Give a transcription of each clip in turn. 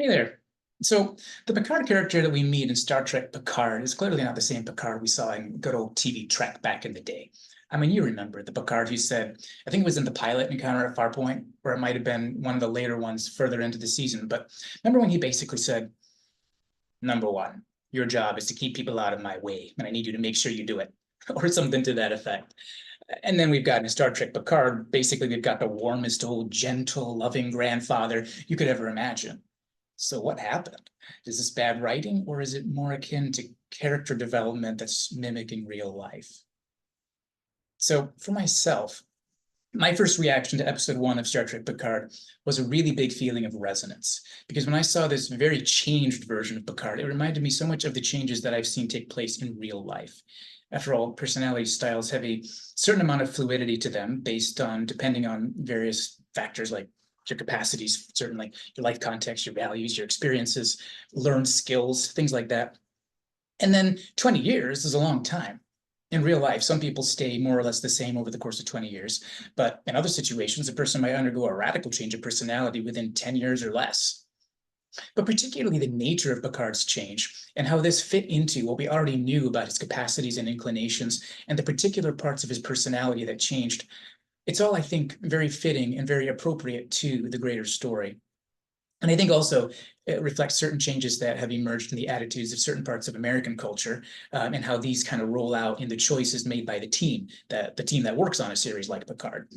Hey there. So the Picard character that we meet in Star Trek Picard is clearly not the same Picard we saw in good old TV Trek back in the day. I mean, you remember the Picard who said, I think it was in the pilot Encounter at Farpoint, or it might have been one of the later ones further into the season. But remember when he basically said, number one, your job is to keep people out of my way, and I need you to make sure you do it, or something to that effect. And then we've got in Star Trek Picard, basically, we've got the warmest old, gentle, loving grandfather you could ever imagine. So what happened? Is this bad writing, or is it more akin to character development that's mimicking real life? So for myself, my first reaction to episode 1 of Star Trek Picard was a really big feeling of resonance. Because when I saw this very changed version of Picard, it reminded me so much of the changes that I've seen take place in real life. After all, personality styles have a certain amount of fluidity to them based on, depending on various factors like your capacities, certainly your life context, your values, your experiences, learned skills, things like that. And then 20 years is a long time. In real life, some people stay more or less the same over the course of 20 years. But in other situations, a person might undergo a radical change of personality within 10 years or less. But particularly the nature of Picard's change and how this fit into what we already knew about his capacities and inclinations and the particular parts of his personality that changed. It's all, I think, very fitting and very appropriate to the greater story. And I think also it reflects certain changes that have emerged in the attitudes of certain parts of American culture, and how these kind of roll out in the choices made by the team that works on a series like Picard.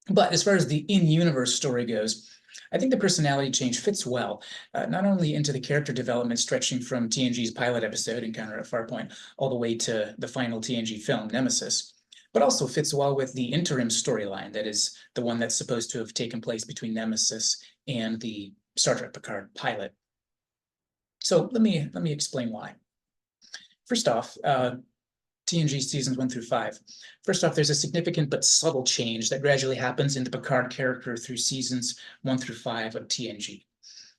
But as far as the in-universe story goes, I think the personality change fits well, not only into the character development stretching from TNG's pilot episode, Encounter at Farpoint, all the way to the final TNG film, Nemesis, but also fits well with the interim storyline that is the one that's supposed to have taken place between Nemesis and the Star Trek Picard pilot. So let me explain why. First off, TNG seasons 1 through 5. First off, there's a significant but subtle change that gradually happens in the Picard character through seasons 1 through 5 of TNG.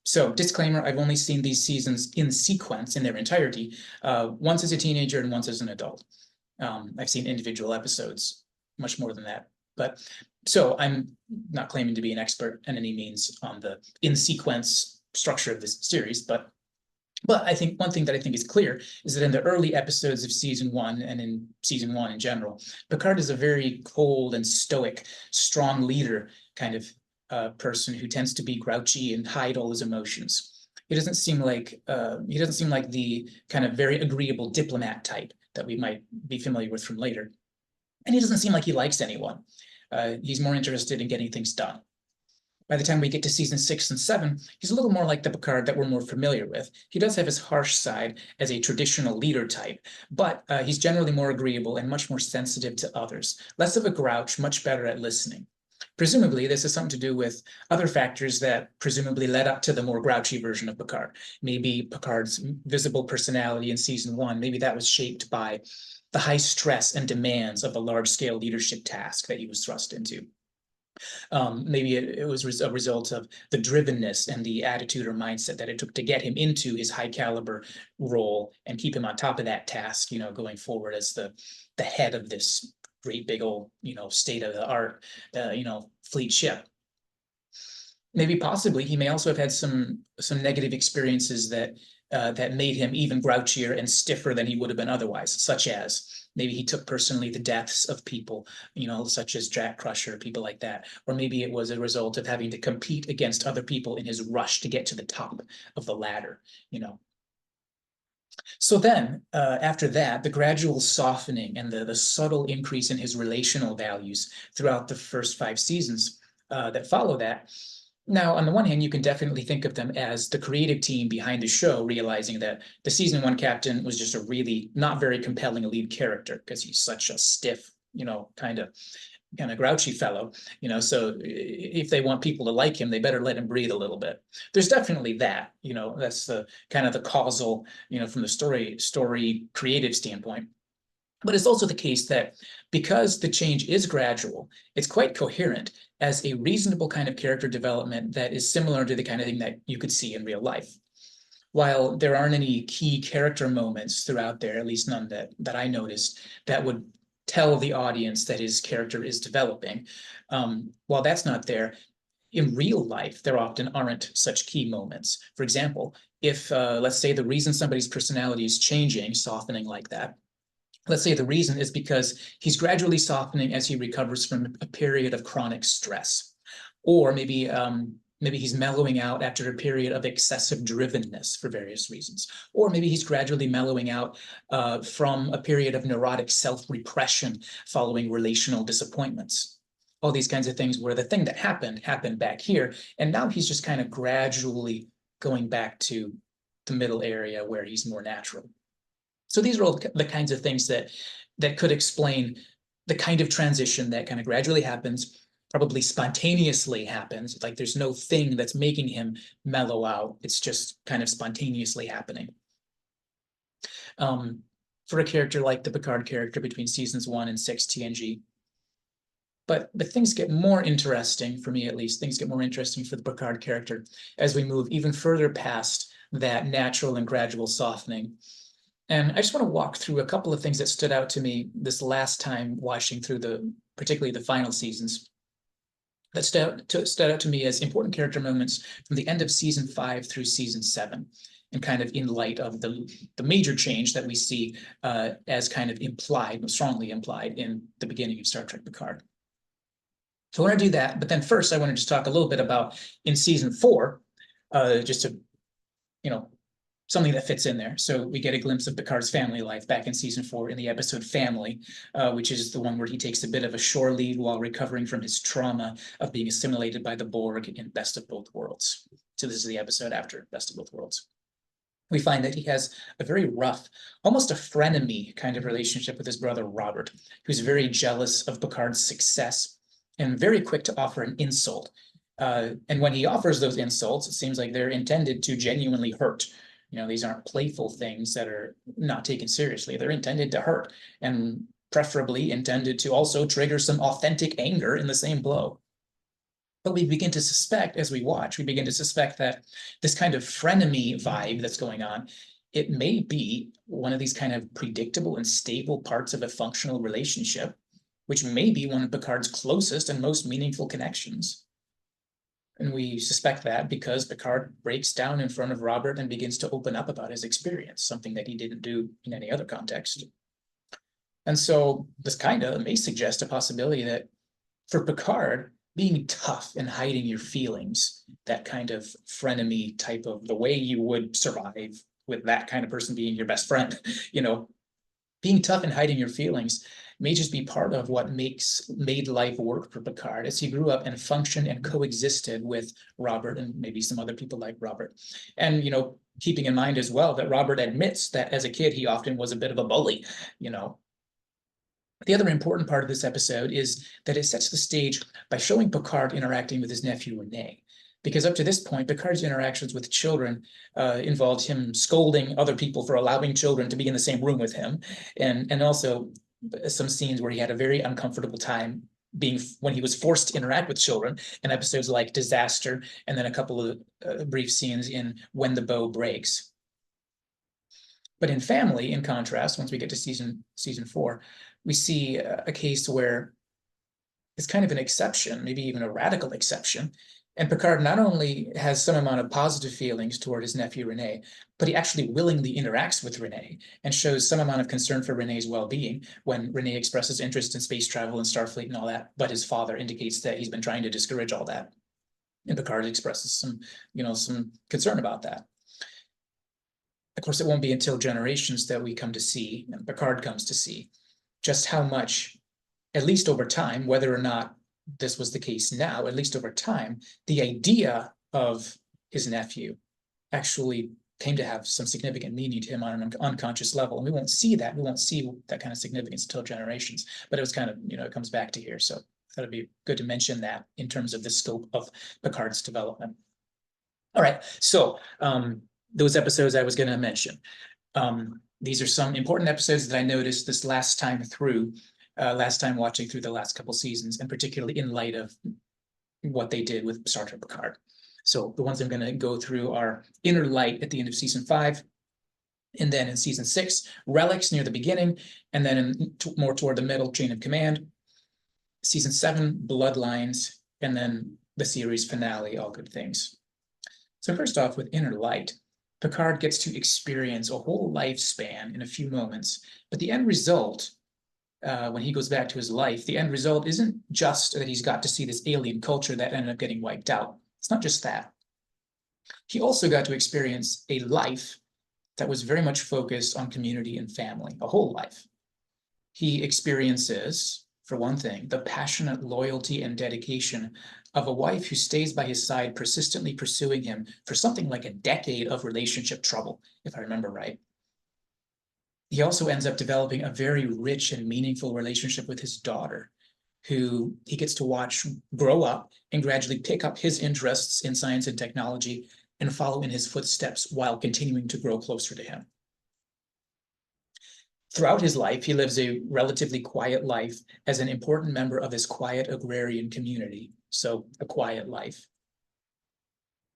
So, disclaimer, I've only seen these seasons in sequence in their entirety, once as a teenager and once as an adult. I've seen individual episodes, much more than that. But so I'm not claiming to be an expert in any means on the in-sequence structure of this series, but I think one thing that I think is clear is that in the early episodes of season 1 and in season 1 in general, Picard is a very cold and stoic, strong leader kind of person who tends to be grouchy and hide all his emotions. He doesn't seem like the kind of very agreeable diplomat type that we might be familiar with from later. And he doesn't seem like he likes anyone. He's more interested in getting things done. By the time we get to season 6 and 7, he's a little more like the Picard that we're more familiar with. He does have his harsh side as a traditional leader type, but he's generally more agreeable and much more sensitive to others. Less of a grouch, much better at listening. Presumably, this has something to do with other factors that presumably led up to the more grouchy version of Picard. Maybe Picard's visible personality in season 1, maybe that was shaped by the high stress and demands of the large-scale leadership task that he was thrust into. Maybe it was a result of the drivenness and the attitude or mindset that it took to get him into his high caliber role and keep him on top of that task, going forward as the head of this great big old, state of the art, fleet ship. Maybe possibly he may also have had some negative experiences that made him even grouchier and stiffer than he would have been otherwise, such as maybe he took personally the deaths of people, such as Jack Crusher, people like that. Or maybe it was a result of having to compete against other people in his rush to get to the top of the ladder, So then, after that, the gradual softening and the subtle increase in his relational values throughout the first 5 seasons that follow that. Now, on the one hand, you can definitely think of them as the creative team behind the show, realizing that the season 1 captain was just a really not very compelling lead character because he's such a stiff, kind of grouchy fellow, so if they want people to like him, they better let him breathe a little bit. There's definitely that, that's the kind of the causal, from the story creative standpoint. But it's also the case that because the change is gradual, it's quite coherent as a reasonable kind of character development that is similar to the kind of thing that you could see in real life. While there aren't any key character moments throughout there, at least none that I noticed, that would tell the audience that his character is developing. While that's not there, In real life, there often aren't such key moments. For example, if let's say the reason somebody's personality is changing, softening like that, let's say the reason is because he's gradually softening as he recovers from a period of chronic stress, or maybe he's mellowing out after a period of excessive drivenness for various reasons, or maybe he's gradually mellowing out from a period of neurotic self-repression following relational disappointments. All these kinds of things where the thing that happened back here, and now he's just kind of gradually going back to the middle area where he's more natural. So these are all the kinds of things that could explain the kind of transition that kind of gradually happens, probably spontaneously happens. Like there's no thing that's making him mellow out. It's just kind of spontaneously happening. For a character like the Picard character between seasons 1 and 6 TNG. But things get more interesting, for me at least, things get more interesting for the Picard character as we move even further past that natural and gradual softening. And I just want to walk through a couple of things that stood out to me this last time watching through particularly the final seasons, that stood out to me as important character moments from the end of season 5 through season 7, and kind of in light of the major change that we see as kind of implied, strongly implied in the beginning of Star Trek Picard. So I want to do that, but then first I want to just talk a little bit about in season 4, just to, something that fits in there. So we get a glimpse of Picard's family life back in season 4 in the episode Family, which is the one where he takes a bit of a shore leave while recovering from his trauma of being assimilated by the Borg in Best of Both Worlds. So this is the episode after Best of Both Worlds. We find that he has a very rough, almost a frenemy kind of relationship with his brother Robert, who's very jealous of Picard's success and very quick to offer an insult. And when he offers those insults, it seems like they're intended to genuinely hurt. These aren't playful things that are not taken seriously. They're intended to hurt, and preferably intended to also trigger some authentic anger in the same blow. But we begin to suspect, as we watch, that this kind of frenemy vibe that's going on, it may be one of these kind of predictable and stable parts of a functional relationship, which may be one of Picard's closest and most meaningful connections. And we suspect that because Picard breaks down in front of Robert and begins to open up about his experience, something that he didn't do in any other context. And so this kind of may suggest a possibility that for Picard, being tough and hiding your feelings, that kind of frenemy type of the way you would survive with that kind of person being your best friend, being tough and hiding your feelings may just be part of what made life work for Picard as he grew up and functioned and coexisted with Robert and maybe some other people like Robert. And, keeping in mind as well that Robert admits that as a kid, he often was a bit of a bully, The other important part of this episode is that it sets the stage by showing Picard interacting with his nephew, Rene. Because up to this point, Picard's interactions with children involved him scolding other people for allowing children to be in the same room with him, and also some scenes where he had a very uncomfortable time when he was forced to interact with children in episodes like Disaster, and then a couple of brief scenes in When the Bow Breaks. But in Family, in contrast, once we get to season 4, we see a case where it's kind of an exception, maybe even a radical exception. And Picard not only has some amount of positive feelings toward his nephew Rene, but he actually willingly interacts with Rene and shows some amount of concern for Rene's well-being when Rene expresses interest in space travel and Starfleet and all that, but his father indicates that he's been trying to discourage all that. And Picard expresses some concern about that. Of course, it won't be until generations that we come to see, and Picard comes to see, just how much, at least over time, whether or not this was the case now, at least over time, the idea of his nephew actually came to have some significant meaning to him on an unconscious level. And we won't see that. We won't see that kind of significance until generations. But it was kind of, it comes back to here. So I thought it'd be good to mention that in terms of the scope of Picard's development. All right. So those episodes I was going to mention. These are some important episodes that I noticed this last time watching through the last couple seasons, and particularly in light of what they did with Star Trek Picard. So the ones I'm going to go through are Inner Light at the end of season 5, and then in season 6, Relics near the beginning, and then more toward the middle, Chain of Command. Season 7, Bloodlines, and then the series finale, all good things. So first off, with Inner Light, Picard gets to experience a whole lifespan in a few moments, but the end result, when he goes back to his life, the end result isn't just that he's got to see this alien culture that ended up getting wiped out. It's not just that. He also got to experience a life that was very much focused on community and family, a whole life. He experiences, for one thing, the passionate loyalty and dedication of a wife who stays by his side, persistently pursuing him for something like a decade of relationship trouble, if I remember right. He also ends up developing a very rich and meaningful relationship with his daughter, who he gets to watch grow up and gradually pick up his interests in science and technology and follow in his footsteps while continuing to grow closer to him. Throughout his life, he lives a relatively quiet life as an important member of his quiet agrarian community, so a quiet life.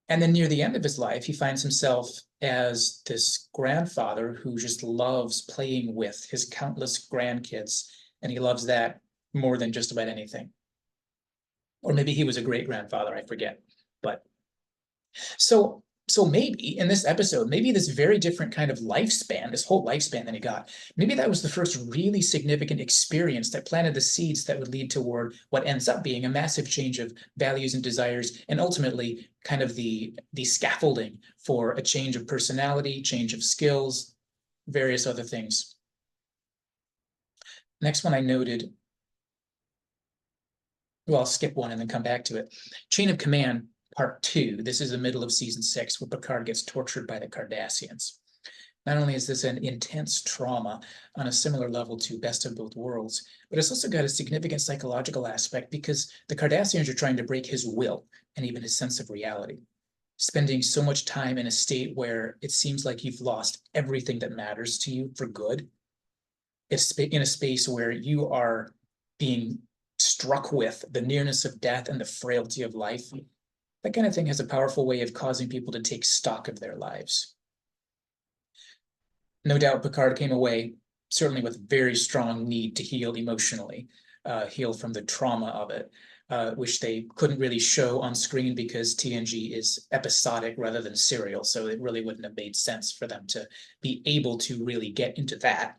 And then near the end of his life, he finds himself as this grandfather who just loves playing with his countless grandkids, and he loves that more than just about anything. Or maybe he was a great grandfather, I forget. But so maybe in this episode, maybe this very different kind of lifespan, this whole lifespan that he got, maybe that was the first really significant experience that planted the seeds that would lead toward what ends up being a massive change of values and desires, and ultimately kind of the scaffolding for a change of personality, change of skills, various other things. Next one I noted, well, I'll skip one and then come back to it. Chain of Command, Part 2. This is the middle of season 6, where Picard gets tortured by the Cardassians. Not only is this an intense trauma on a similar level to Best of Both Worlds, but it's also got a significant psychological aspect because the Cardassians are trying to break his will and even his sense of reality. Spending so much time in a state where it seems like you've lost everything that matters to you for good. It's in a space where you are being struck with the nearness of death and the frailty of life. That kind of thing has a powerful way of causing people to take stock of their lives. No doubt Picard came away certainly with very strong need to heal emotionally, heal from the trauma of it, which they couldn't really show on screen because TNG is episodic rather than serial. So it really wouldn't have made sense for them to be able to really get into that.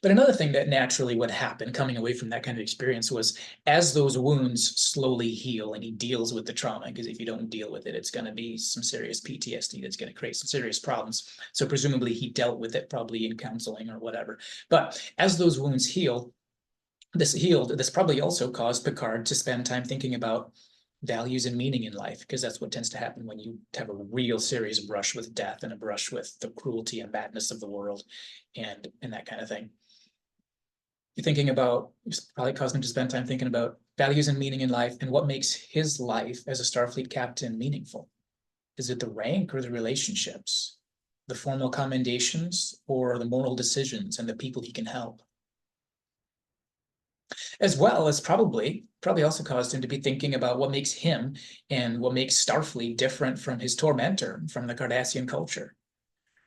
But another thing that naturally would happen coming away from that kind of experience was as those wounds slowly heal and he deals with the trauma, because if you don't deal with it, it's going to be some serious PTSD that's going to create some serious problems. So presumably he dealt with it probably in counseling or whatever. But as those wounds healed, this probably also caused Picard to spend time thinking about values and meaning in life, because that's what tends to happen when you have a real serious brush with death and a brush with the cruelty and madness of the world and that kind of thing. You're thinking about, probably caused him to spend time thinking about values and meaning in life and what makes his life as a Starfleet captain meaningful. Is it the rank or the relationships, the formal commendations or the moral decisions and the people he can help? As well as probably also caused him to be thinking about what makes him and what makes Starfleet different from his tormentor, from the Cardassian culture.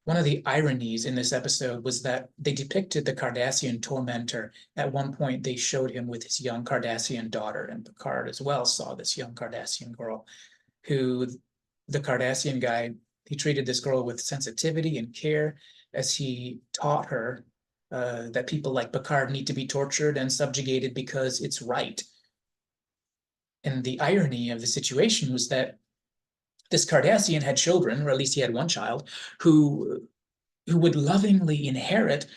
One of the ironies in this episode was that they depicted the Cardassian tormentor. At one point, they showed him with his young Cardassian daughter, and Picard as well saw this young Cardassian girl, who the Cardassian guy, he treated this girl with sensitivity and care as he taught her that people like Picard need to be tortured and subjugated because it's right. And the irony of the situation was that this Cardassian had children, or at least he had one child, who would lovingly inherit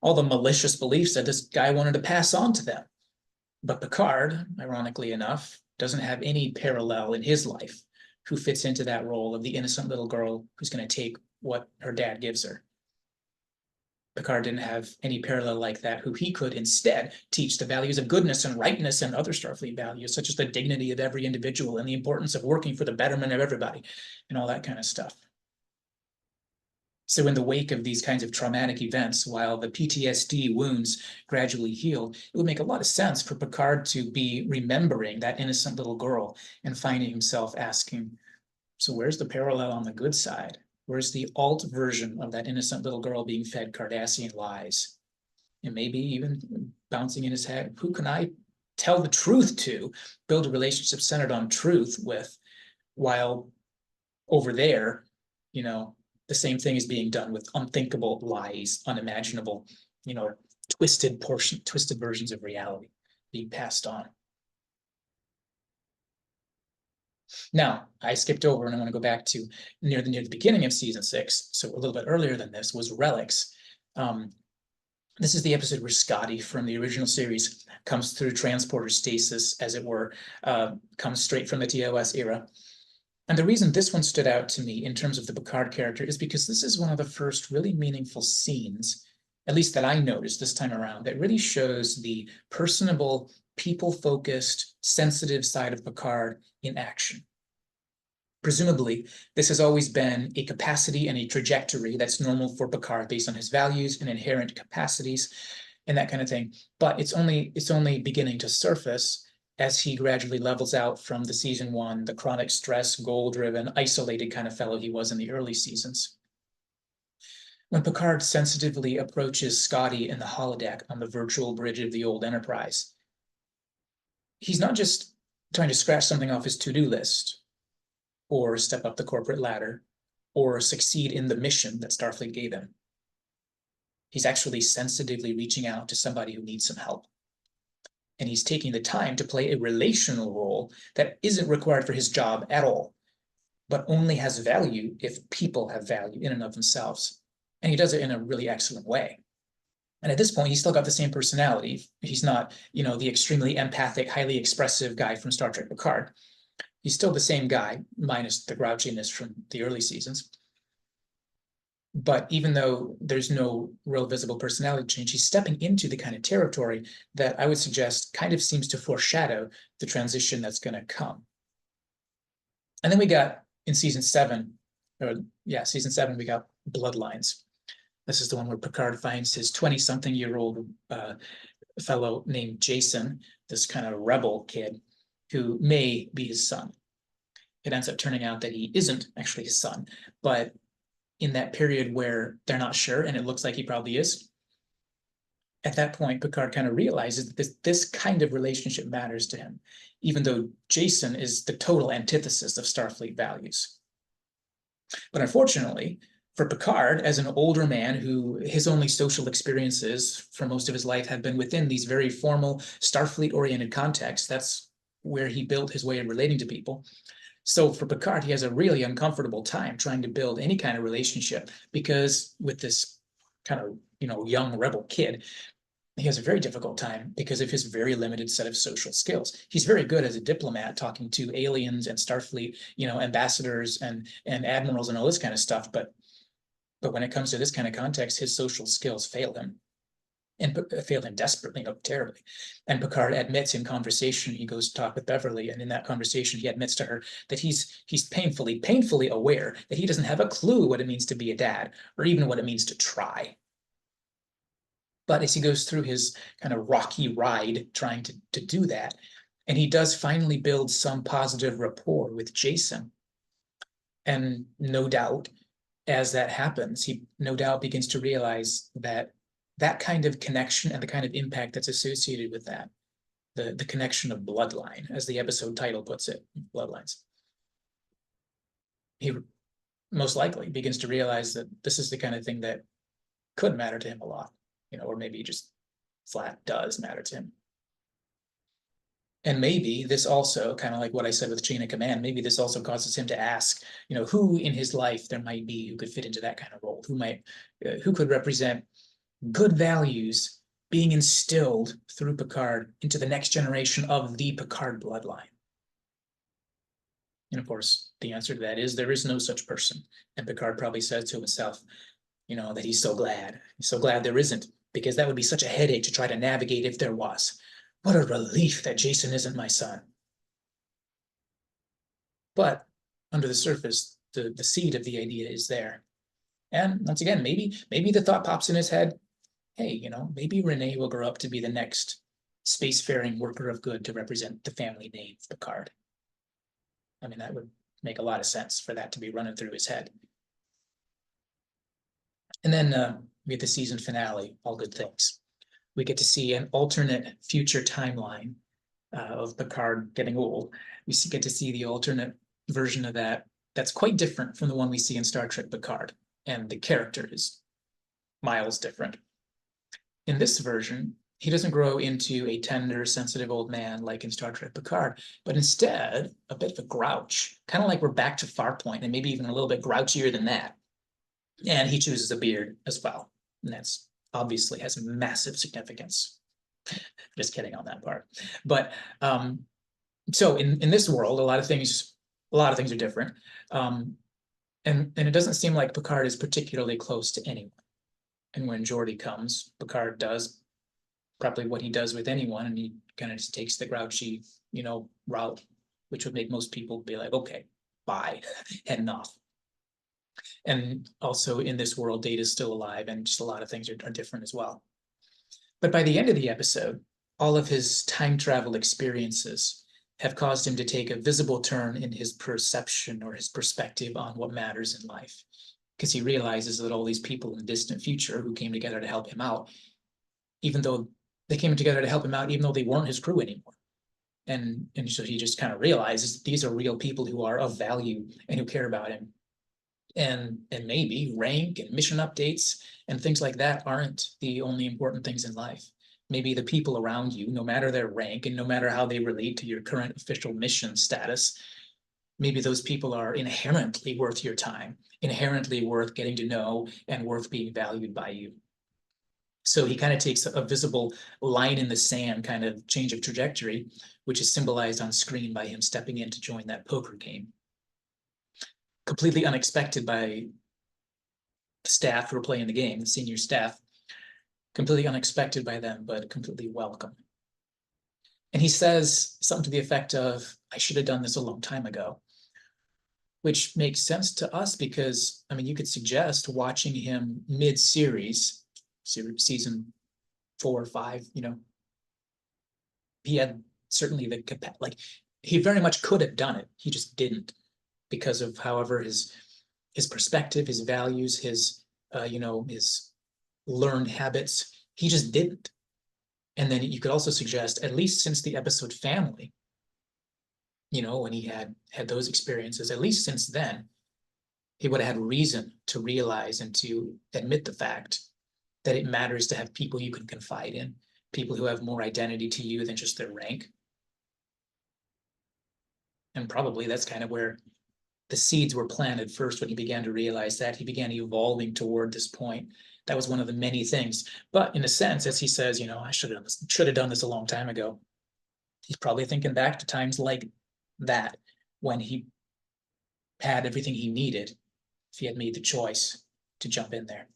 all the malicious beliefs that this guy wanted to pass on to them. But Picard, ironically enough, doesn't have any parallel in his life who fits into that role of the innocent little girl who's going to take what her dad gives her. Picard didn't have any parallel like that, who he could instead teach the values of goodness and rightness and other Starfleet values, such as the dignity of every individual and the importance of working for the betterment of everybody and all that kind of stuff. So in the wake of these kinds of traumatic events, while the PTSD wounds gradually healed, it would make a lot of sense for Picard to be remembering that innocent little girl and finding himself asking, so where's the parallel on the good side? Where's the alt version of that innocent little girl being fed Cardassian lies? And maybe even bouncing in his head, who can I tell the truth to, build a relationship centered on truth with, while over there, the same thing is being done with unthinkable lies, unimaginable, twisted versions of reality being passed on. Now, I skipped over and I want to go back to near the beginning of season 6, so a little bit earlier than this, was Relics. This is the episode where Scotty from the original series comes through transporter stasis, as it were, comes straight from the TOS era. And the reason this one stood out to me in terms of the Picard character is because this is one of the first really meaningful scenes, at least that I noticed this time around, that really shows the personable, people-focused, sensitive side of Picard in action. Presumably, this has always been a capacity and a trajectory that's normal for Picard based on his values and inherent capacities and that kind of thing. But it's only beginning to surface as he gradually levels out from the season 1, the chronic stress, goal-driven, isolated kind of fellow he was in the early seasons. When Picard sensitively approaches Scotty in the holodeck on the virtual bridge of the old Enterprise, he's not just trying to scratch something off his to-do list, or step up the corporate ladder, or succeed in the mission that Starfleet gave him. He's actually sensitively reaching out to somebody who needs some help. And he's taking the time to play a relational role that isn't required for his job at all, but only has value if people have value in and of themselves. And he does it in a really excellent way. And at this point, he's still got the same personality. He's not, the extremely empathic, highly expressive guy from Star Trek Picard. He's still the same guy, minus the grouchiness from the early seasons. But even though there's no real visible personality change, he's stepping into the kind of territory that I would suggest kind of seems to foreshadow the transition that's going to come. And then we got in season 7, we got Bloodlines. This is the one where Picard finds his 20-something-year-old fellow named Jason, this kind of rebel kid, who may be his son. It ends up turning out that he isn't actually his son, but in that period where they're not sure, and it looks like he probably is, at that point, Picard kind of realizes that this kind of relationship matters to him, even though Jason is the total antithesis of Starfleet values. But unfortunately, for Picard, as an older man who his only social experiences for most of his life have been within these very formal Starfleet-oriented contexts, that's where he built his way of relating to people. So for Picard, he has a really uncomfortable time trying to build any kind of relationship, because with this kind of, young rebel kid, he has a very difficult time because of his very limited set of social skills. He's very good as a diplomat, talking to aliens and Starfleet, ambassadors and admirals and all this kind of stuff. But when it comes to this kind of context, his social skills fail him. And failed him desperately, terribly. And Picard admits in conversation, he goes to talk with Beverly, and in that conversation, he admits to her that he's painfully aware that he doesn't have a clue what it means to be a dad, or even what it means to try. But as he goes through his kind of rocky ride trying to do that, and he does finally build some positive rapport with Jason. And no doubt, as that happens, he no doubt begins to realize that kind of connection and the kind of impact that's associated with that, the connection of bloodline, as the episode title puts it, Bloodlines. He most likely begins to realize that this is the kind of thing that could matter to him a lot, or maybe just flat does matter to him. And maybe this also, kind of like what I said with chain of command, maybe this also causes him to ask, who in his life there might be who could fit into that kind of role, who could represent good values being instilled through Picard into the next generation of the Picard bloodline. And of course, the answer to that is there is no such person. And Picard probably says to himself, that he's so glad. He's so glad there isn't, because that would be such a headache to try to navigate if there was. What a relief that Jason isn't my son. But under the surface, the seed of the idea is there. And once again, maybe the thought pops in his head, hey, maybe Renee will grow up to be the next spacefaring worker of good to represent the family name of Picard. I mean, that would make a lot of sense for that to be running through his head. And then we get the season finale, All Good Things. We get to see an alternate future timeline of Picard getting old. We get to see the alternate version of that that's quite different from the one we see in Star Trek Picard, and the character is miles different. In this version, he doesn't grow into a tender, sensitive old man like in Star Trek Picard, but instead a bit of a grouch, kind of like we're back to Farpoint, and maybe even a little bit grouchier than that. And he chooses a beard as well, and that's obviously has massive significance. Just kidding on that part. But so in this world, a lot of things are different, and it doesn't seem like Picard is particularly close to anyone. And when Geordi comes, Picard does probably what he does with anyone, and he kind of just takes the grouchy, route, which would make most people be like, okay, bye, heading off. And also in this world, Data's still alive, and just a lot of things are different as well. But by the end of the episode, all of his time travel experiences have caused him to take a visible turn in his perception or his perspective on what matters in life. Because he realizes that all these people in the distant future who came together to help him out, even though they came together to help him out, even though they weren't his crew anymore. And so he just kind of realizes these are real people who are of value and who care about him. And maybe rank and mission updates and things like that aren't the only important things in life. Maybe the people around you, no matter their rank and no matter how they relate to your current official mission status, maybe those people are inherently worth your time, inherently worth getting to know, and worth being valued by you. So he kind of takes a visible line in the sand kind of change of trajectory, which is symbolized on screen by him stepping in to join that poker game. Completely unexpected by the staff who are playing the game, the senior staff, completely unexpected by them, but completely welcome. And he says something to the effect of, I should have done this a long time ago, which makes sense to us because, I mean, you could suggest watching him mid-series, season 4 or 5, he had certainly the capacity, like he very much could have done it. He just didn't because of however his perspective, his values, his his learned habits, he just didn't. And then you could also suggest, at least since the episode Family, when he had those experiences, at least since then, he would have had reason to realize and to admit the fact that it matters to have people you can confide in, people who have more identity to you than just their rank. And probably that's kind of where the seeds were planted first when he began to realize that. He began evolving toward this point. That was one of the many things. But in a sense, as he says, I should have done this a long time ago. He's probably thinking back to times like that when he had everything he needed if he had made the choice to jump in there.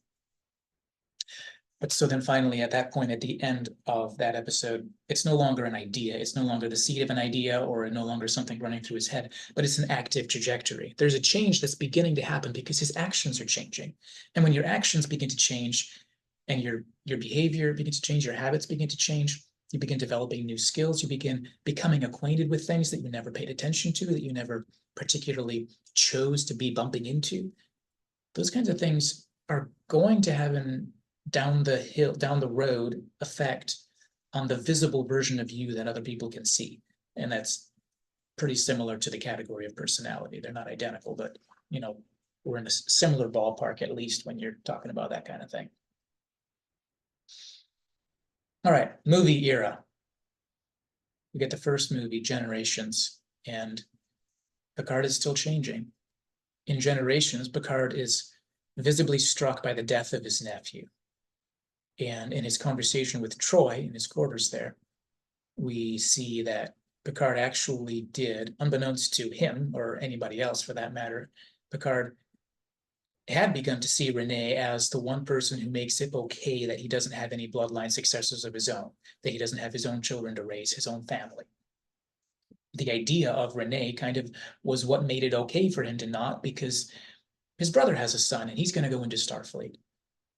But so then finally, at that point, at the end of that episode, it's no longer an idea. It's no longer the seed of an idea or no longer something running through his head, but it's an active trajectory. There's a change that's beginning to happen because his actions are changing. And when your actions begin to change and your behavior begins to change, your habits begin to change, you begin developing new skills, you begin becoming acquainted with things that you never paid attention to, that you never particularly chose to be bumping into. Those kinds of things are going to have an down the road effect on the visible version of you that other people can see. And that's pretty similar to the category of personality. They're not identical, but we're in a similar ballpark, at least when you're talking about that kind of thing. All right, movie era. We get the first movie, Generations, and Picard is still changing. In Generations, Picard is visibly struck by the death of his nephew. And in his conversation with Troy in his quarters there, we see that Picard actually did, unbeknownst to him or anybody else for that matter, Picard had begun to see Renee as the one person who makes it okay that he doesn't have any bloodline successors of his own, that he doesn't have his own children to raise, his own family. The idea of Renee kind of was what made it okay for him to not, because his brother has a son and he's going to go into Starfleet.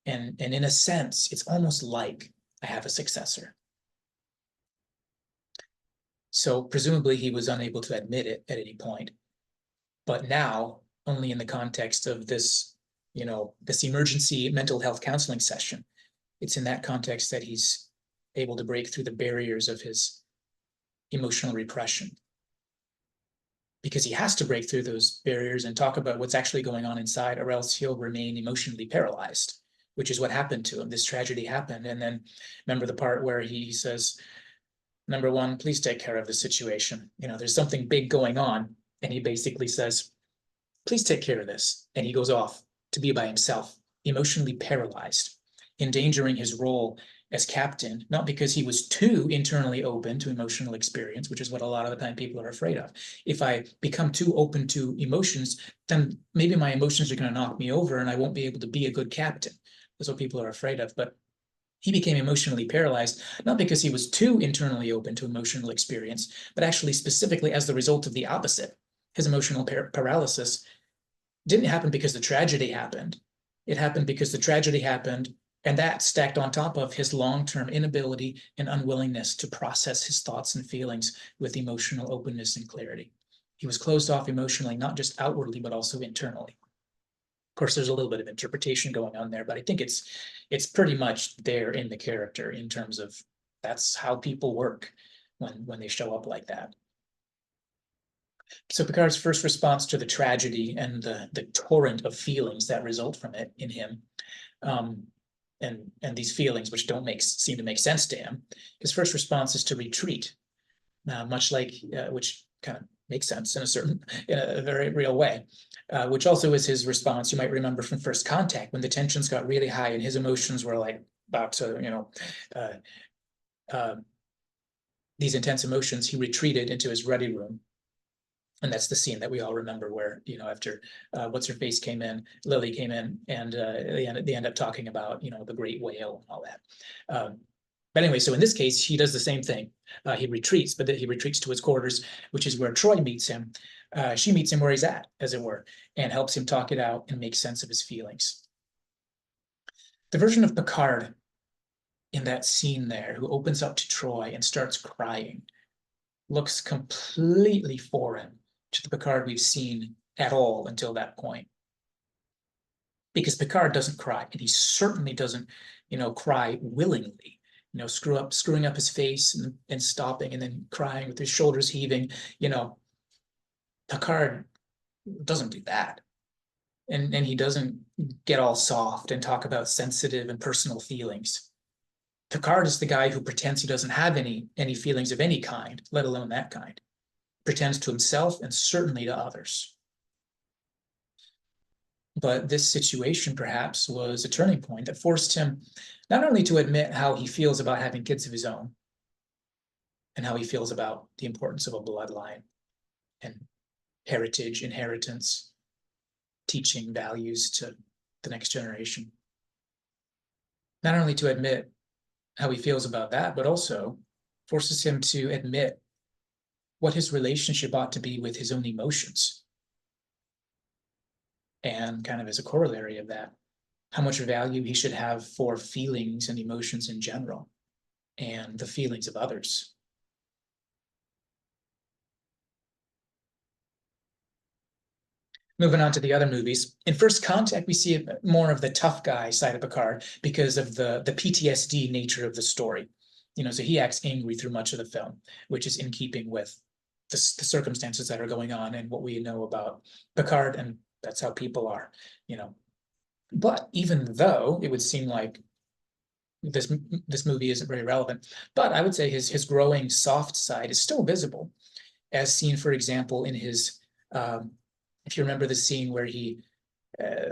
And in a sense, it's almost like I have a successor. So presumably he was unable to admit it at any point. But now, only in the context of this, this emergency mental health counseling session, it's in that context that he's able to break through the barriers of his emotional repression, because he has to break through those barriers and talk about what's actually going on inside, or else he'll remain emotionally paralyzed, which is what happened to him. This tragedy happened. And then remember the part where he says, number one, please take care of the situation. There's something big going on. And he basically says, please take care of this. And he goes off to be by himself, emotionally paralyzed, endangering his role as captain, not because he was too internally open to emotional experience, which is what a lot of the time people are afraid of. If I become too open to emotions, then maybe my emotions are going to knock me over and I won't be able to be a good captain. That's what people are afraid of. But he became emotionally paralyzed, not because he was too internally open to emotional experience, but actually specifically as the result of the opposite. His emotional paralysis didn't happen because the tragedy happened. It happened because the tragedy happened, and that stacked on top of his long-term inability and unwillingness to process his thoughts and feelings with emotional openness and clarity. He was closed off emotionally, not just outwardly, but also internally. Of course, there's a little bit of interpretation going on there, but I think it's pretty much there in the character in terms of that's how people work when they show up like that. So Picard's first response to the tragedy and the torrent of feelings that result from it in him, and these feelings which don't seem to make sense to him, his first response is to retreat, much like which kind of makes sense in a very real way, which also is his response. You might remember from First Contact when the tensions got really high and his emotions were like about to, these intense emotions. He retreated into his ready room. And that's the scene that we all remember where, after what's her face came in, Lily came in, and they end up talking about, the great whale and all that. But anyway, so in this case, he does the same thing. He retreats, but he retreats to his quarters, which is where Troy meets him. She meets him where he's at, as it were, and helps him talk it out and make sense of his feelings. The version of Picard in that scene there, who opens up to Troy and starts crying, looks completely foreign to the Picard we've seen at all until that point. Because Picard doesn't cry, and he certainly doesn't, cry willingly, screwing up his face and stopping and then crying with his shoulders heaving. Picard doesn't do that. And he doesn't get all soft and talk about sensitive and personal feelings. Picard is the guy who pretends he doesn't have any feelings of any kind, let alone that kind. Pretends to himself and certainly to others. But this situation perhaps was a turning point that forced him not only to admit how he feels about having kids of his own and how he feels about the importance of a bloodline and heritage, inheritance, teaching values to the next generation. Not only to admit how he feels about that, but also forces him to admit what his relationship ought to be with his own emotions. And kind of as a corollary of that, how much value he should have for feelings and emotions in general and the feelings of others. Moving on to the other movies. In First Contact, we see more of the tough guy side of Picard because of the PTSD nature of the story. So he acts angry through much of the film, which is in keeping with the circumstances that are going on and what we know about Picard, and that's how people are, But even though it would seem like this movie isn't very relevant, but I would say his growing soft side is still visible, as seen, for example, in his if you remember the scene where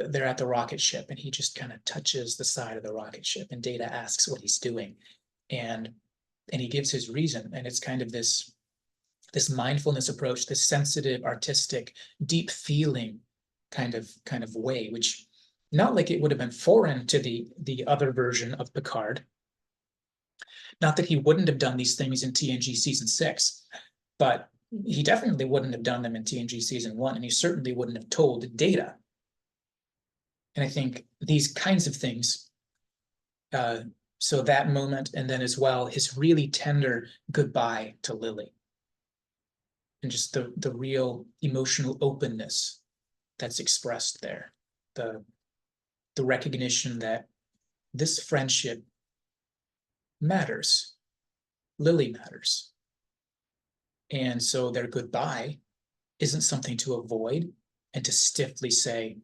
they're at the rocket ship and he just kind of touches the side of the rocket ship and Data asks what he's doing, and he gives his reason, and it's kind of this mindfulness approach, this sensitive, artistic, deep feeling kind of way, which not like it would have been foreign to the other version of Picard. Not that he wouldn't have done these things in TNG season 6, but he definitely wouldn't have done them in TNG season 1, and he certainly wouldn't have told Data. And I think these kinds of things, so that moment, and then as well, his really tender goodbye to Lily, and just the real emotional openness that's expressed there, the recognition that this friendship matters. Lily matters. And so their goodbye isn't something to avoid and to stiffly say,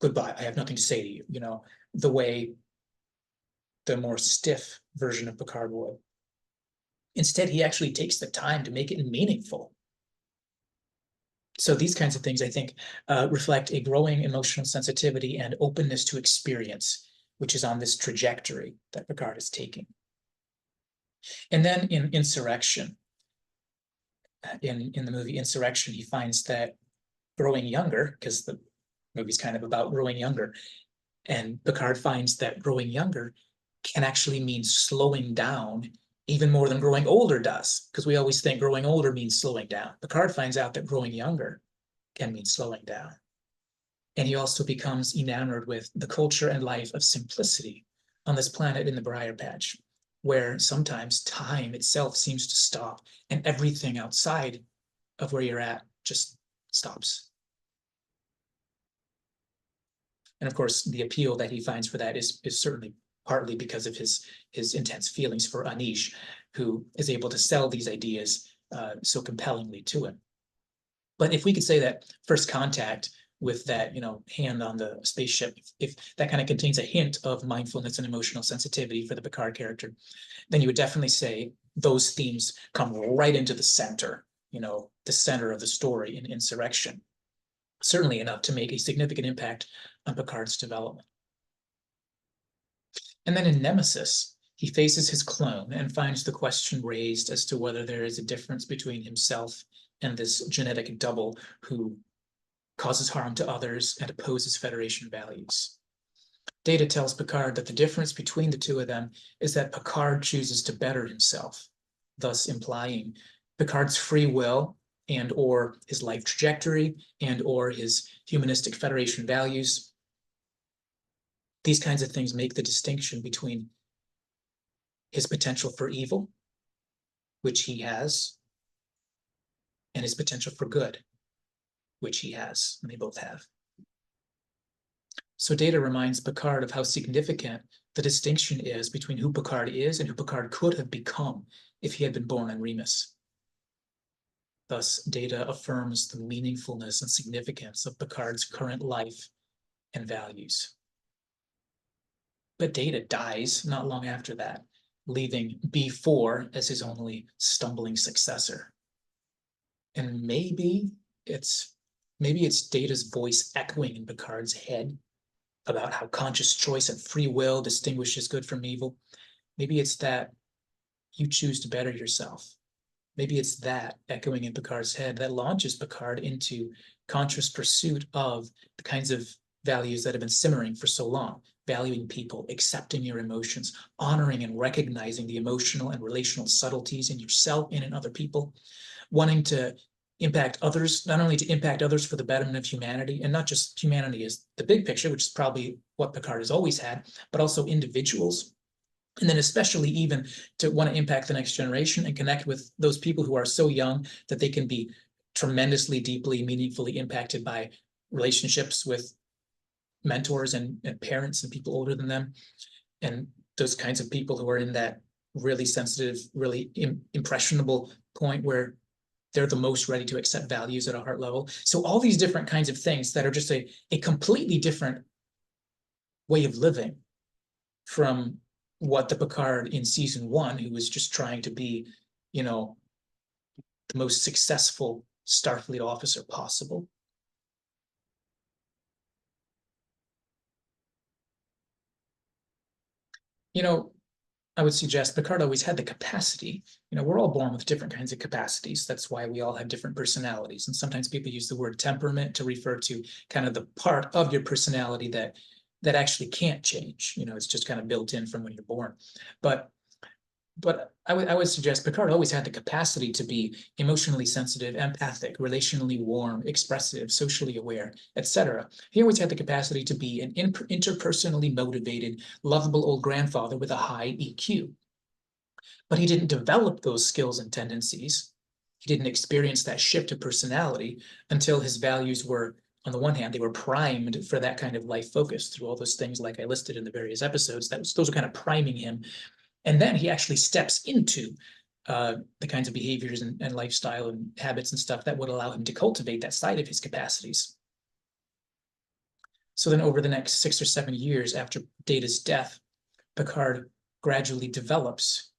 goodbye, I have nothing to say to you, the way the more stiff version of Picard would. Instead, he actually takes the time to make it meaningful. So these kinds of things, I think, reflect a growing emotional sensitivity and openness to experience, which is on this trajectory that Picard is taking. And then in Insurrection, in the movie Insurrection, he finds that growing younger, because the movie's kind of about growing younger, and Picard finds that growing younger can actually mean slowing down even more than growing older does, because we always think growing older means slowing down. Picard finds out that growing younger can mean slowing down. And he also becomes enamored with the culture and life of simplicity on this planet in the Briar Patch, where sometimes time itself seems to stop and everything outside of where you're at just stops. And of course, the appeal that he finds for that is certainly partly because of his intense feelings for Anish, who is able to sell these ideas so compellingly to him. But if we could say that first contact with that, hand on the spaceship, if that kind of contains a hint of mindfulness and emotional sensitivity for the Picard character, then you would definitely say those themes come right into the center, the center of the story in Insurrection. Certainly enough to make a significant impact on Picard's development. And then in Nemesis, he faces his clone and finds the question raised as to whether there is a difference between himself and this genetic double who causes harm to others and opposes Federation values. Data tells Picard that the difference between the two of them is that Picard chooses to better himself, thus implying Picard's free will and or his life trajectory and or his humanistic Federation values. These kinds of things make the distinction between his potential for evil, which he has, and his potential for good, which he has, and they both have. So Data reminds Picard of how significant the distinction is between who Picard is and who Picard could have become if he had been born on Remus. Thus, Data affirms the meaningfulness and significance of Picard's current life and values. But Data dies not long after that, leaving B4 as his only stumbling successor. And maybe it's Data's voice echoing in Picard's head about how conscious choice and free will distinguishes good from evil. Maybe it's that you choose to better yourself. Maybe it's that echoing in Picard's head that launches Picard into conscious pursuit of the kinds of values that have been simmering for so long: valuing people, accepting your emotions, honoring and recognizing the emotional and relational subtleties in yourself and in other people, wanting to impact others, not only to impact others for the betterment of humanity, and not just humanity as the big picture, which is probably what Picard has always had, but also individuals. And then especially even to want to impact the next generation and connect with those people who are so young that they can be tremendously, deeply, meaningfully impacted by relationships with mentors and parents and people older than them. And those kinds of people who are in that really sensitive, really impressionable point where they're the most ready to accept values at a heart level. So all these different kinds of things that are just a completely different way of living from what the Picard in season 1, who was just trying to be, the most successful Starfleet officer possible. I would suggest Picard always had the capacity. We're all born with different kinds of capacities. That's why we all have different personalities. And sometimes people use the word temperament to refer to kind of the part of your personality that actually can't change. It's just kind of built in from when you're born. But I would suggest Picard always had the capacity to be emotionally sensitive, empathic, relationally warm, expressive, socially aware, etc. He always had the capacity to be an interpersonally motivated, lovable old grandfather with a high EQ. But he didn't develop those skills and tendencies. He didn't experience that shift of personality until his values were, on the one hand, they were primed for that kind of life focus through all those things like I listed in the various episodes. Those are kind of priming him. And then he actually steps into the kinds of behaviors and lifestyle and habits and stuff that would allow him to cultivate that side of his capacities. So then over the next 6 or 7 years after Data's death, Picard gradually develops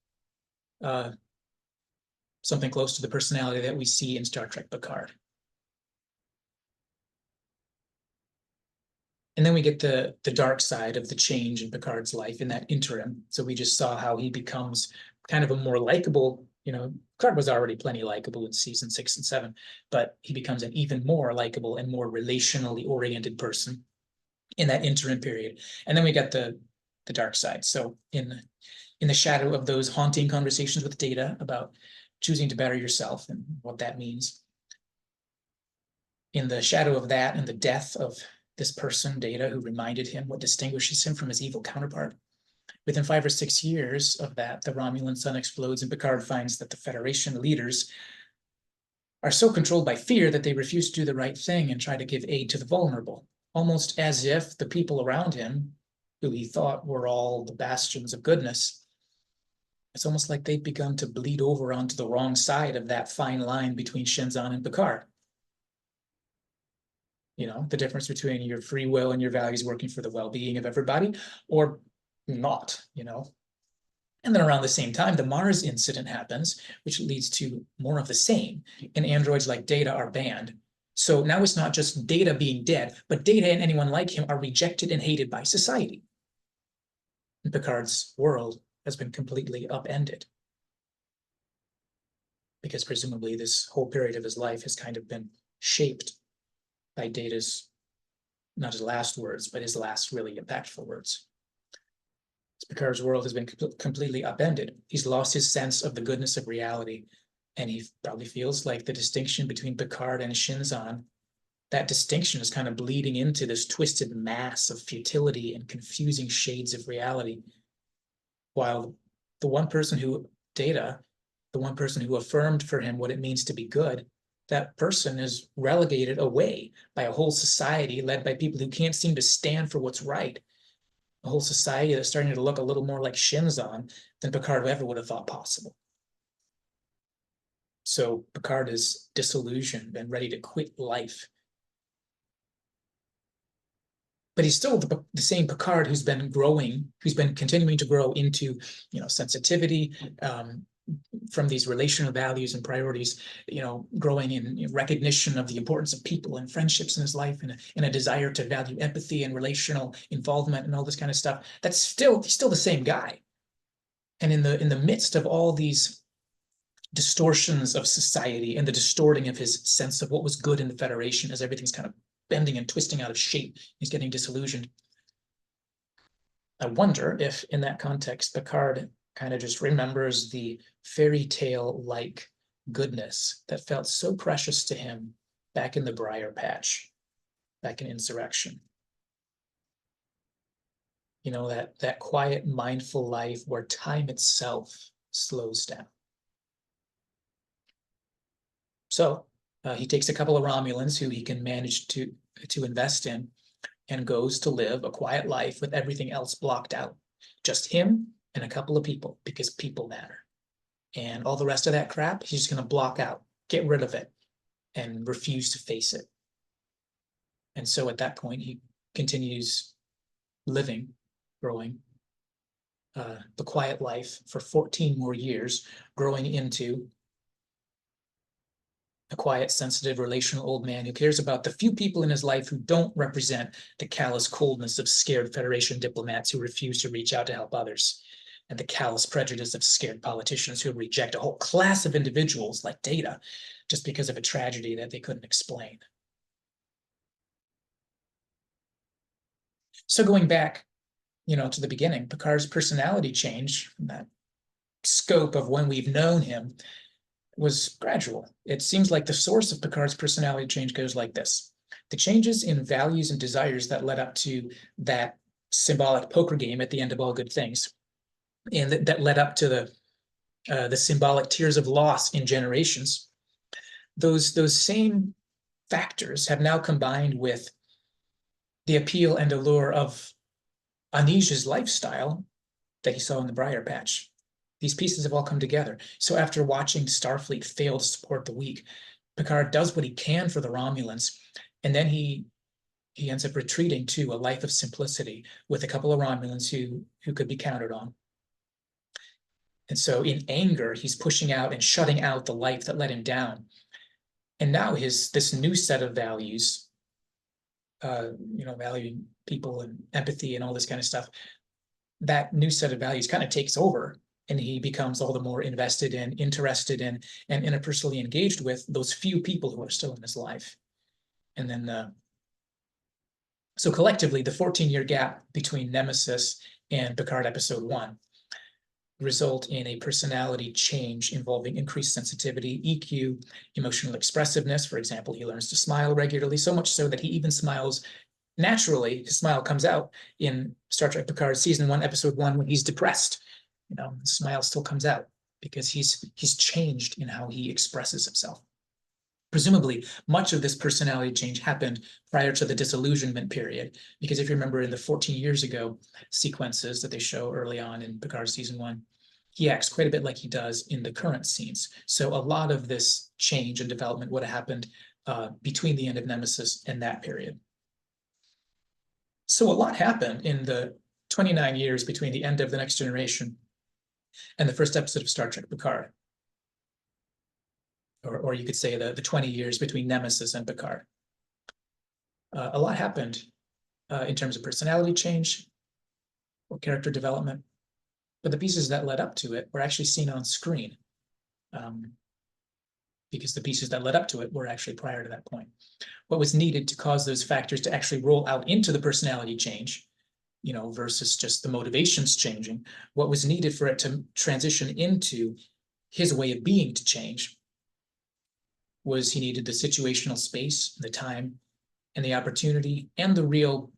something close to the personality that we see in Star Trek Picard. And then we get the dark side of the change in Picard's life in that interim. So we just saw how he becomes kind of a more likable, Picard was already plenty likable in season 6 and 7, but he becomes an even more likable and more relationally oriented person in that interim period. And then we got the dark side. So in the shadow of those haunting conversations with Data about choosing to better yourself and what that means, in the shadow of that and the death of this person, Data, who reminded him what distinguishes him from his evil counterpart, within 5 or 6 years of that, the Romulan sun explodes and Picard finds that the Federation leaders are so controlled by fear that they refuse to do the right thing and try to give aid to the vulnerable, almost as if the people around him, who he thought were all the bastions of goodness, it's almost like they've begun to bleed over onto the wrong side of that fine line between Shinzon and Picard. The difference between your free will and your values working for the well-being of everybody or not, And then around the same time, the Mars incident happens, which leads to more of the same. And androids like Data are banned. So now it's not just Data being dead, but Data and anyone like him are rejected and hated by society. And Picard's world has been completely upended. Because presumably this whole period of his life has kind of been shaped by Data's, not his last words, but his last really impactful words. Picard's world has been completely upended. He's lost his sense of the goodness of reality, and he probably feels like the distinction between Picard and Shinzon, that distinction is kind of bleeding into this twisted mass of futility and confusing shades of reality, while the one person who, Data, the one person who affirmed for him what it means to be good, that person is relegated away by a whole society led by people who can't seem to stand for what's right. A whole society that's starting to look a little more like Shinzon than Picard ever would have thought possible. So Picard is disillusioned and ready to quit life. But he's still the same Picard who's been growing, who's been continuing to grow into, sensitivity, from these relational values and priorities, growing in recognition of the importance of people and friendships in his life, and a desire to value empathy and relational involvement and all this kind of stuff. He's still the same guy. And in the midst of all these distortions of society and the distorting of his sense of what was good in the Federation, as everything's kind of bending and twisting out of shape, he's getting disillusioned. I wonder if in that context, Picard kind of just remembers the fairy tale-like goodness that felt so precious to him back in the Briar Patch, back in Insurrection. That quiet, mindful life where time itself slows down. So he takes a couple of Romulans who he can manage to invest in and goes to live a quiet life with everything else blocked out. Just him and a couple of people, because people matter. And all the rest of that crap, he's just going to block out, get rid of it, and refuse to face it. And so at that point, he continues living, growing the quiet life for 14 more years, growing into a quiet, sensitive, relational old man who cares about the few people in his life who don't represent the callous coldness of scared Federation diplomats who refuse to reach out to help others, and the callous prejudice of scared politicians who reject a whole class of individuals like Data just because of a tragedy that they couldn't explain. So going back, to the beginning, Picard's personality change from that scope of when we've known him was gradual. It seems like the source of Picard's personality change goes like this. The changes in values and desires that led up to that symbolic poker game at the end of All Good Things, and that led up to the symbolic tears of loss in Generations, those same factors have now combined with the appeal and allure of Anij's lifestyle that he saw in the Briar Patch. these pieces have all come together. So after watching Starfleet fail to support the weak, Picard does what he can for the Romulans, and then he ends up retreating to a life of simplicity with a couple of Romulans who could be counted on. And so in anger, he's pushing out and shutting out the life that let him down. And now this new set of values, valuing people and empathy and all this kind of stuff, that new set of values kind of takes over, and he becomes all the more invested in, interested in, and interpersonally engaged with those few people who are still in his life. And then, so collectively, the 14-year gap between Nemesis and Picard episode 1 result in a personality change involving increased sensitivity, EQ, emotional expressiveness. For example, he learns to smile regularly, so much so that he even smiles naturally. His smile comes out in Star Trek Picard season 1, episode 1, when he's depressed. The smile still comes out because he's changed in how he expresses himself. Presumably, much of this personality change happened prior to the disillusionment period, because if you remember in the 14 years ago sequences that they show early on in Picard season 1, he acts quite a bit like he does in the current scenes. So a lot of this change and development would have happened between the end of Nemesis and that period. So a lot happened in the 29 years between the end of The Next Generation and the first episode of Star Trek Picard. Or you could say the 20 years between Nemesis and Picard. A lot happened in terms of personality change or character development, but the pieces that led up to it were actually seen on screen, because the pieces that led up to it were actually prior to that point. What was needed to cause those factors to actually roll out into the personality change, versus just the motivations changing, what was needed for it to transition into his way of being to change was he needed the situational space, the time, and the opportunity, and the real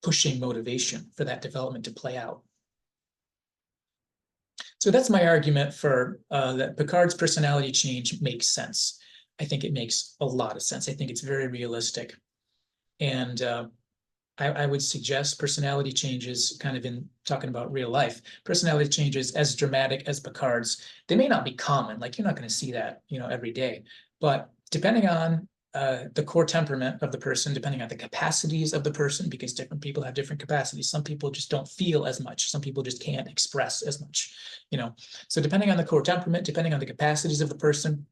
pushing motivation for that development to play out. So that's my argument for that Picard's personality change makes sense. I think it makes a lot of sense. I think it's very realistic. And I would suggest personality changes, kind of in talking about real life, personality changes as dramatic as Picard's, they may not be common. Like, you're not going to see that, every day. But depending on the core temperament of the person, depending on the capacities of the person, because different people have different capacities. Some people just don't feel as much. Some people just can't express as much, So depending on the core temperament, depending on the capacities of the person,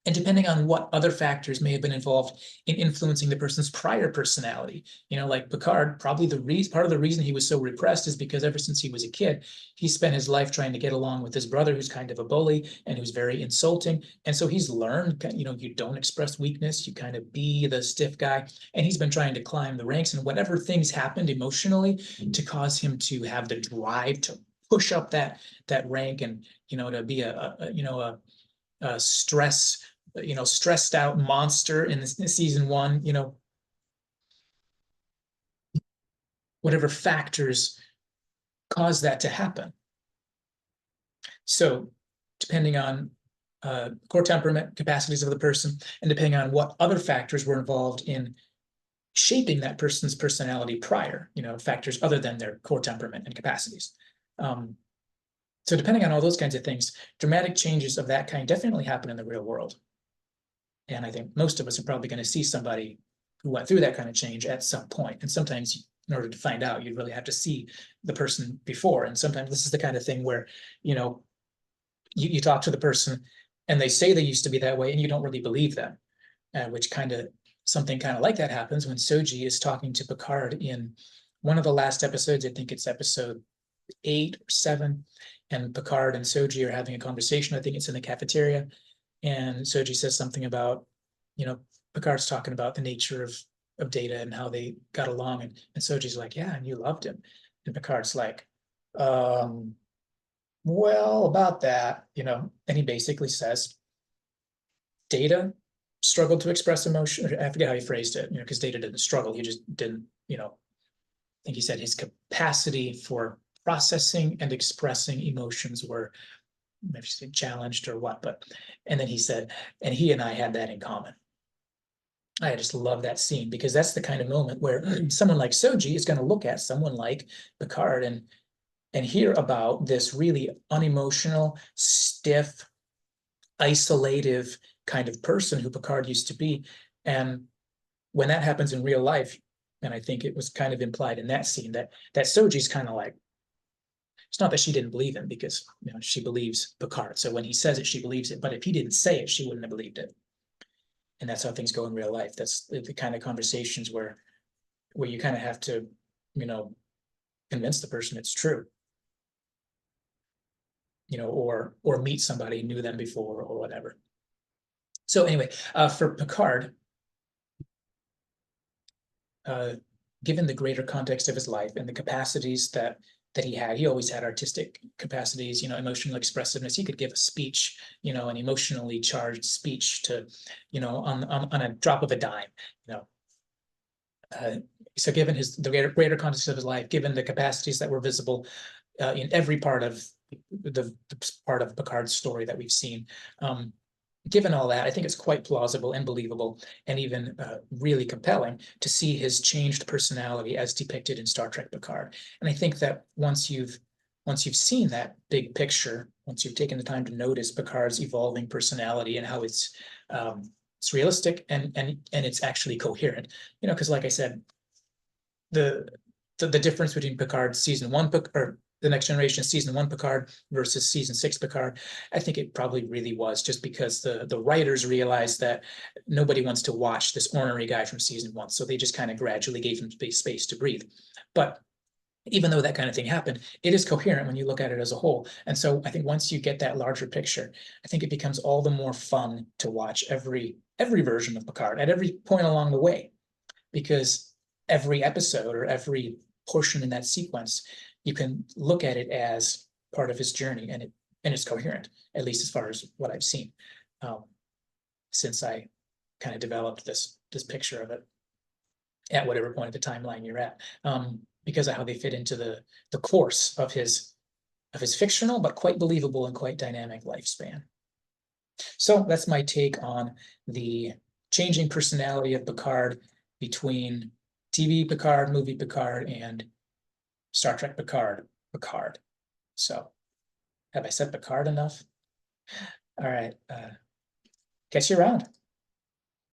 and depending on what other factors may have been involved in influencing the person's prior personality, like Picard, probably part of the reason he was so repressed is because ever since he was a kid, he spent his life trying to get along with his brother, who's kind of a bully and who's very insulting. And so he's learned, you don't express weakness, you kind of be the stiff guy. And he's been trying to climb the ranks, and whatever things happened emotionally to cause him to have the drive to push up that rank, and to be a stressed out monster in season 1, whatever factors cause that to happen. So depending on core temperament, capacities of the person, and depending on what other factors were involved in shaping that person's personality prior, factors other than their core temperament and capacities. So depending on all those kinds of things, dramatic changes of that kind definitely happen in the real world. And I think most of us are probably going to see somebody who went through that kind of change at some point. And sometimes in order to find out, you really have to see the person before. And sometimes this is the kind of thing where, you talk to the person and they say they used to be that way and you don't really believe them, which something kind of like that happens when Soji is talking to Picard in one of the last episodes. I think it's episode 8 or 7. And Picard and Soji are having a conversation. I think it's in the cafeteria. And Soji says something about, Picard's talking about the nature of Data and how they got along. And Soji's like, yeah, and you loved him. And Picard's like, well, about that, and he basically says, Data struggled to express emotion. I forget how he phrased it, because Data didn't struggle. He just didn't, I think he said his capacity for processing and expressing emotions were maybe challenged or what, and then he said, and he and I had that in common. I just love that scene, because that's the kind of moment where someone like Soji is going to look at someone like Picard and and hear about this really unemotional, stiff, isolative kind of person who Picard used to be. And when that happens in real life, and I think it was kind of implied in that scene that Soji's kind of like, it's not that she didn't believe him, because she believes Picard. So when he says it, she believes it. But if he didn't say it, she wouldn't have believed it. And that's how things go in real life. That's the kind of conversations where you kind of have to, convince the person it's true. Or meet somebody, knew them before or whatever. So anyway, for Picard, given the greater context of his life and the capacities that he had, he always had artistic capacities, emotional expressiveness. He could give a speech, an emotionally charged speech to, on a drop of a dime, so given the greater context of his life, given the capacities that were visible in every part of the part of Picard's story that we've seen, given all that, I think it's quite plausible and believable, and even really compelling to see his changed personality as depicted in Star Trek Picard. And I think that once you've seen that big picture, once you've taken the time to notice Picard's evolving personality and how it's realistic and it's actually coherent, because like I said, the difference between Picard season 1 or the Next Generation season 1 Picard versus season 6 Picard, I think it probably really was just because the writers realized that nobody wants to watch this ornery guy from season 1, so they just kind of gradually gave him space to breathe. But even though that kind of thing happened, it is coherent when you look at it as a whole. And so I think once you get that larger picture, I think it becomes all the more fun to watch every version of Picard at every point along the way, because every episode or every portion in that sequence, you can look at it as part of his journey, and it's coherent, at least as far as what I've seen, since I kind of developed this picture of it at whatever point of the timeline you're at, because of how they fit into the course of his fictional but quite believable and quite dynamic lifespan. So that's my take on the changing personality of Picard between TV Picard, movie Picard, and Star Trek Picard. So have I said Picard enough? All right. Catch you around.